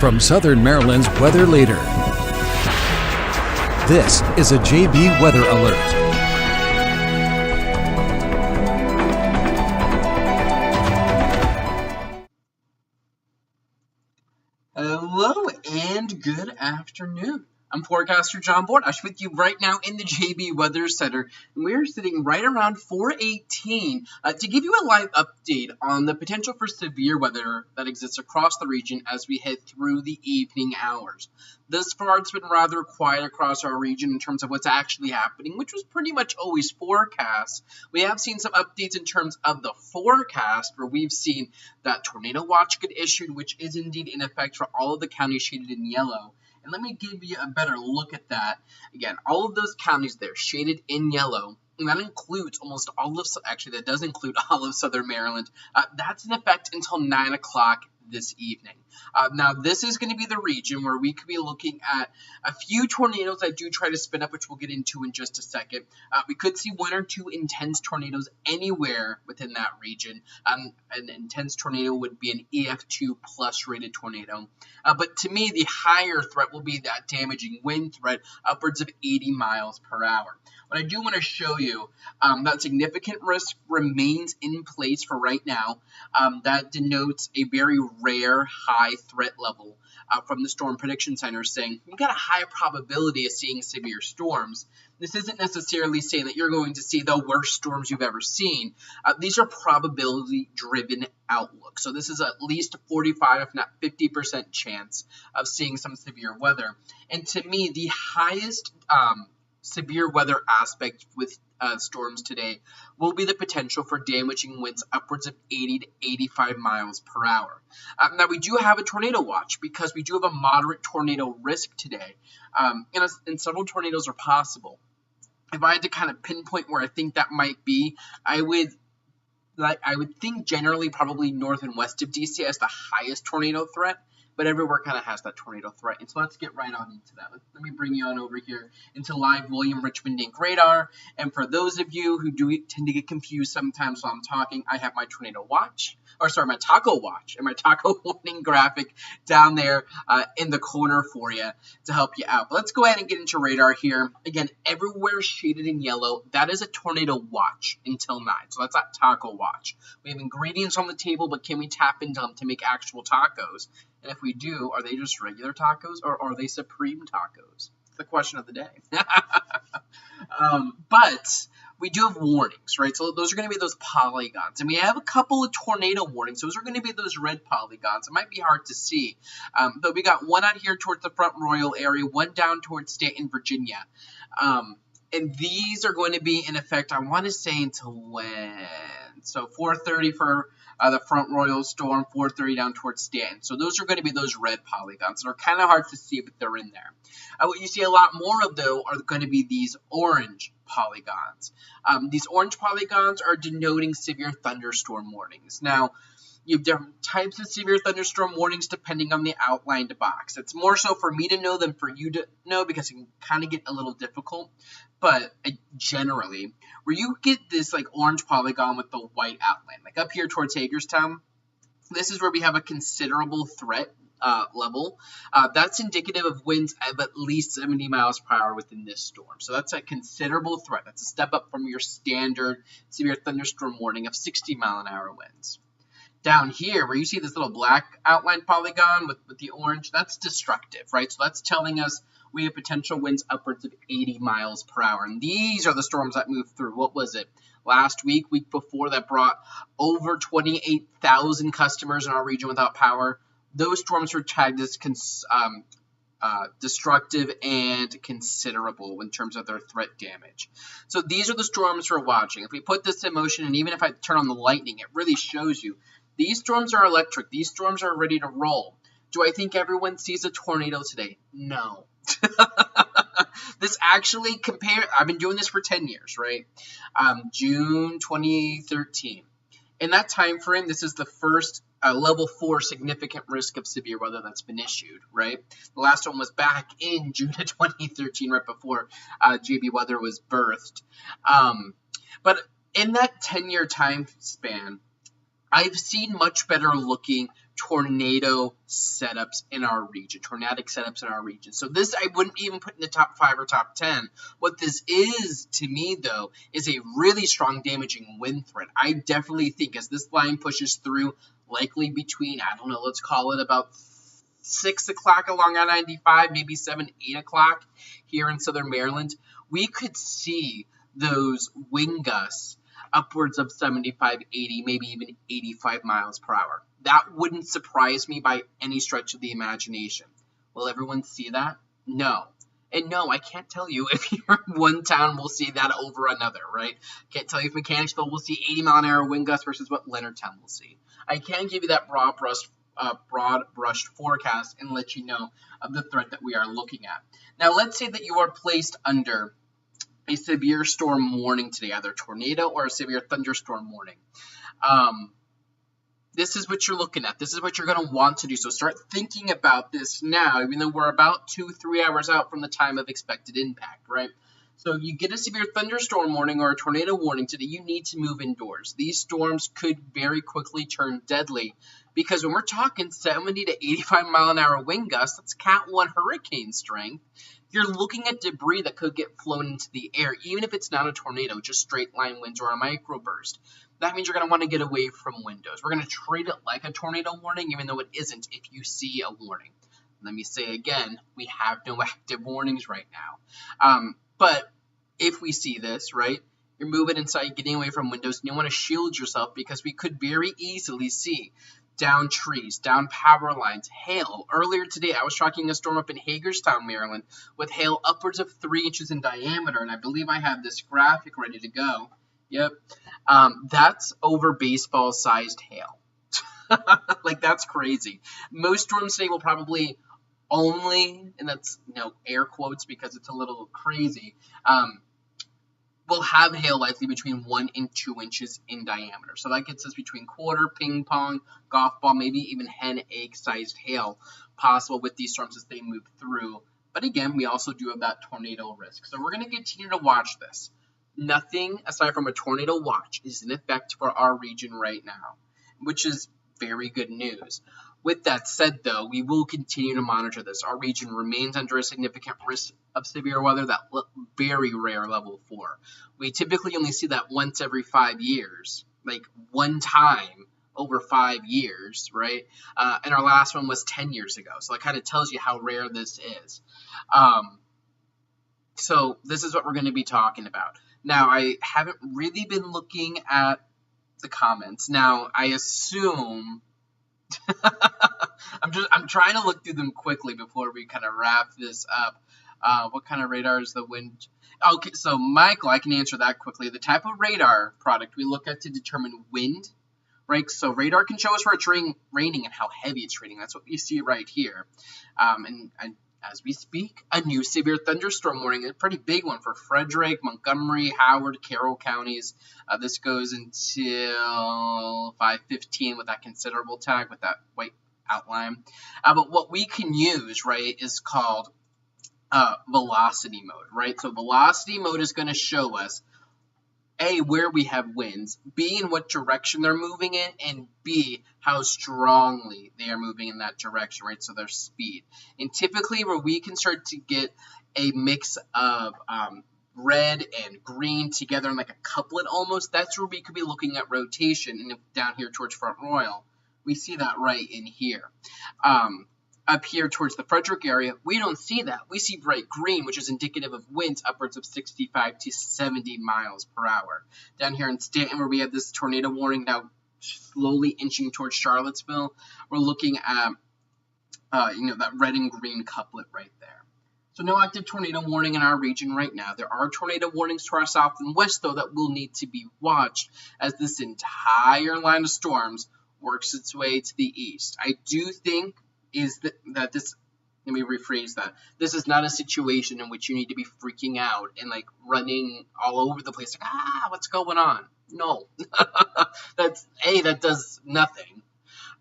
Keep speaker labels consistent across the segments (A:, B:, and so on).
A: from Southern Maryland's weather leader. This is a JB Weather Alert.
B: Hello and good afternoon. I'm Forecaster John Bordash with you right now in the JB Weather Center, and we're sitting right around 418 to give you a live update on the potential for severe weather that exists across the region as we head through the evening hours. Thus far, it's been rather quiet across our region in terms of what's actually happening, which was pretty much always forecast. We have seen some updates in terms of the forecast, where we've seen that tornado watch get issued, which is indeed in effect for all of the counties shaded in yellow. And let me give you a better look at that. Again, all of those counties there shaded in yellow, and that includes almost all of, actually that does include all of Southern Maryland. That's in effect until 9 o'clock this evening. Now, this is going to be the region where we could be looking at a few tornadoes that do try to spin up, which we'll get into in just a second. We could see one or two intense tornadoes anywhere within that region. An intense tornado would be an EF2 plus rated tornado. But to me, the higher threat will be that damaging wind threat, upwards of 80 miles per hour. What I do want to show you, that significant risk remains in place for right now. That denotes a very rare high threat level from the Storm Prediction Center, saying you've got a high probability of seeing severe storms. This isn't necessarily saying that you're going to see the worst storms you've ever seen. These are probability-driven outlooks. So this is at least a 45, if not 50% chance of seeing some severe weather. And to me, the highest severe weather aspect with storms today will be the potential for damaging winds upwards of 80 to 85 miles per hour. Now, we do have a tornado watch because we do have a moderate tornado risk today, and several tornadoes are possible. If I had to kind of pinpoint where I think that might be, I would think generally probably north and west of DC as the highest tornado threat. But everywhere kind of has that tornado threat. And so let's get right on into that. Let me bring you on over here into live William Richmond Inc. radar. And for those of you who do tend to get confused sometimes while I'm talking, I have my tornado watch, my taco watch and my taco warning graphic down there in the corner for you to help you out. But let's go ahead and get into radar here. Again, everywhere shaded in yellow, that is a tornado watch until 9. So that's that taco watch. We have ingredients on the table, but can we tap into them to make actual tacos? And if we do, are they just regular tacos or are they supreme tacos? It's the question of the day. But we do have warnings, right? So those are going to be those polygons. And we have a couple of tornado warnings. Those are going to be those red polygons. It might be hard to see. But we got one out here towards the Front Royal area, one down towards Stanton, Virginia. And these are going to be in effect, I want to say until when? So 4:30 for the Front Royal storm, 4:30 down towards Stanton. So those are going to be those red polygons. They're kind of hard to see, but they're in there. What you see a lot more of, though, are going to be these orange polygons. These orange polygons are denoting severe thunderstorm warnings. Now, you have different types of severe thunderstorm warnings depending on the outlined box. It's more so for me to know than for you to know because it can kind of get a little difficult. But generally, where you get this like orange polygon with the white outline, like up here towards Hagerstown, this is where we have a considerable threat level. That's indicative of winds of at least 70 miles per hour within this storm. So that's a considerable threat. That's a step up from your standard severe thunderstorm warning of 60 mile an hour winds. Down here, where you see this little black outline polygon with the orange, that's destructive, right? So that's telling us we have potential winds upwards of 80 miles per hour. And these are the storms that move through. What was it? Last week before, that brought over 28,000 customers in our region without power. Those storms were tagged as destructive and considerable in terms of their threat damage. So these are the storms we're watching. If we put this in motion, and even if I turn on the lightning, it really shows you these storms are electric. These storms are ready to roll. Do I think everyone sees a tornado today? No. This actually I've been doing this for 10 years, right? June 2013. In that time frame, this is the first level 4 significant risk of severe weather that's been issued, right? The last one was back in June of 2013, right before JB Weather was birthed. But in that 10-year time span, I've seen much better looking tornadic setups in our region. So this I wouldn't even put in the top 5 or top 10. What this is to me though is a really strong damaging wind threat. I definitely think as this line pushes through, likely between, I don't know, let's call it about 6 o'clock along I-95, maybe 7, 8 o'clock here in southern Maryland, we could see those wind gusts upwards of 75, 80, maybe even 85 miles per hour. That wouldn't surprise me by any stretch of the imagination. Will everyone see that? No. And no, I can't tell you if you're in one town will see that over another, right? Can't tell you if Mechanicsville will see 80-mile-an-hour wind gusts versus what Leonardtown will see. I can give you that broad-brushed forecast and let you know of the threat that we are looking at. Now, let's say that you are placed under a severe storm warning today, either a tornado or a severe thunderstorm warning. This is what you're looking at. This is what you're going to want to do. So start thinking about this now, even though we're about 2-3 hours out from the time of expected impact, right? So you get a severe thunderstorm warning or a tornado warning today, you need to move indoors. These storms could very quickly turn deadly because when we're talking 70 to 85 mile an hour wind gusts, that's Cat 1 hurricane strength. You're looking at debris that could get flown into the air, even if it's not a tornado, just straight line winds or a microburst. That means you're going to want to get away from windows. We're going to treat it like a tornado warning, even though it isn't if you see a warning. Let me say again, we have no active warnings right now. But if we see this, right, you're moving inside, getting away from windows, and you want to shield yourself because we could very easily see down trees, down power lines, hail. Earlier today, I was tracking a storm up in Hagerstown, Maryland, with hail upwards of 3 inches in diameter, and I believe I have this graphic ready to go. Yep. That's over baseball-sized hail. Like, that's crazy. Most storms today will probably only, and that's, air quotes because it's a little crazy, will have hail likely between 1 and 2 inches in diameter. So that gets us between quarter, ping pong, golf ball, maybe even hen egg-sized hail possible with these storms as they move through. But again, we also do have that tornado risk. So we're going to continue to watch this. Nothing aside from a tornado watch is in effect for our region right now, which is very good news. With that said, though, we will continue to monitor this. Our region remains under a significant risk of severe weather, that very rare level 4. We typically only see that once every 5 years, like one time over 5 years, right? And our last one was 10 years ago. So that kind of tells you how rare this is. So this is what we're going to be talking about. Now, I haven't really been looking at the comments. Now, I assume I'm trying to look through them quickly before we kind of wrap this up. What kind of radar is the wind? Okay, so Michael, I can answer that quickly. The type of radar product we look at to determine wind, right? So radar can show us where it's raining and how heavy it's raining. That's what you see right here. And as we speak, a new severe thunderstorm warning, a pretty big one for Frederick, Montgomery, Howard, Carroll counties. This goes until 5:15 with that considerable tag, with that white outline. But what we can use, right, is called velocity mode, right? So velocity mode is going to show us, A, where we have winds, B, in what direction they're moving in, and B, how strongly they are moving in that direction, right? So their speed. And typically where we can start to get a mix of red and green together in like a couplet almost, that's where we could be looking at rotation. And down here towards Front Royal, we see that right in here. Up here towards the Frederick area, we don't see that. We see bright green, which is indicative of winds upwards of 65 to 70 miles per hour. Down here in Stanton, where we have this tornado warning now slowly inching towards Charlottesville, we're looking at, that red and green couplet right there. So no active tornado warning in our region right now. There are tornado warnings to our south and west, though, that will need to be watched as this entire line of storms works its way to the east. I do think that this, let me rephrase that. This is not a situation in which you need to be freaking out and like running all over the place. Like, what's going on? No. That's A, that does nothing.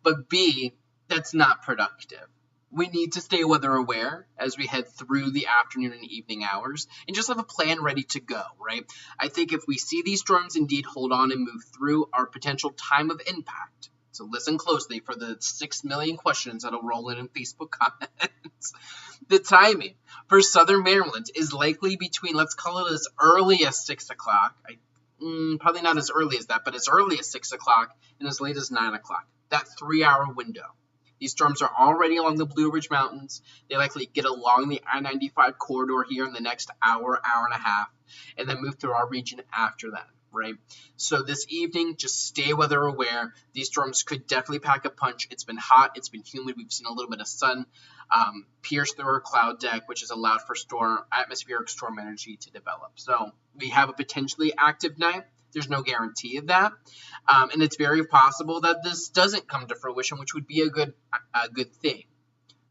B: But B, that's not productive. We need to stay weather aware as we head through the afternoon and evening hours and just have a plan ready to go, right? I think if we see these storms indeed hold on and move through, our potential time of impact So listen closely for the 6 million questions that'll roll in Facebook comments. The timing for southern Maryland is likely between, let's call it as early as 6 o'clock. Probably not as early as that, but as early as 6 o'clock and as late as 9 o'clock. That 3-hour window. These storms are already along the Blue Ridge Mountains. They likely get along the I-95 corridor here in the next hour, hour and a half, and then move through our region after that, right? So this evening, just stay weather aware. These storms could definitely pack a punch. It's been hot. It's been humid. We've seen a little bit of sun pierce through our cloud deck, which has allowed for atmospheric storm energy to develop. So we have a potentially active night. There's no guarantee of that. And it's very possible that this doesn't come to fruition, which would be a good thing.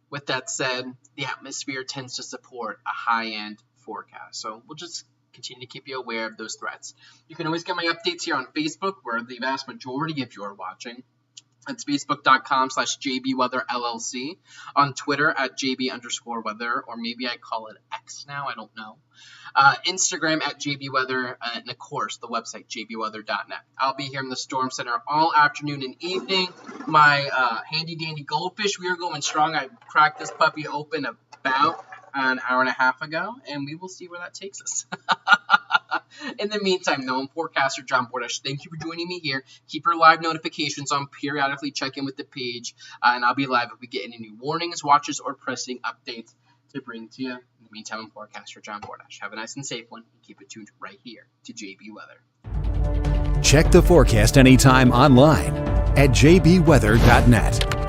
B: With that said, the atmosphere tends to support a high-end forecast. So we'll just continue to keep you aware of those threats. You can always get my updates here on Facebook, where the vast majority of you are watching. It's facebook.com/JBWeatherLLC, on Twitter @JB_weather, or maybe I call it X now, I don't know. Instagram @JBWeather, and of course the website jbweather.net. I'll be here in the Storm Center all afternoon and evening. My handy dandy goldfish, we are going strong. I cracked this puppy open about an hour and a half ago, and we will see where that takes us. In the meantime, though, I'm Forecaster John Bordash. Thank you for joining me here. Keep your live notifications on. Periodically check in with the page, and I'll be live if we get any new warnings, watches, or pressing updates to bring to you. In the meantime, I'm Forecaster John Bordash. Have a nice and safe one, and keep it tuned right here to JB Weather.
A: Check the forecast anytime online at jbweather.net.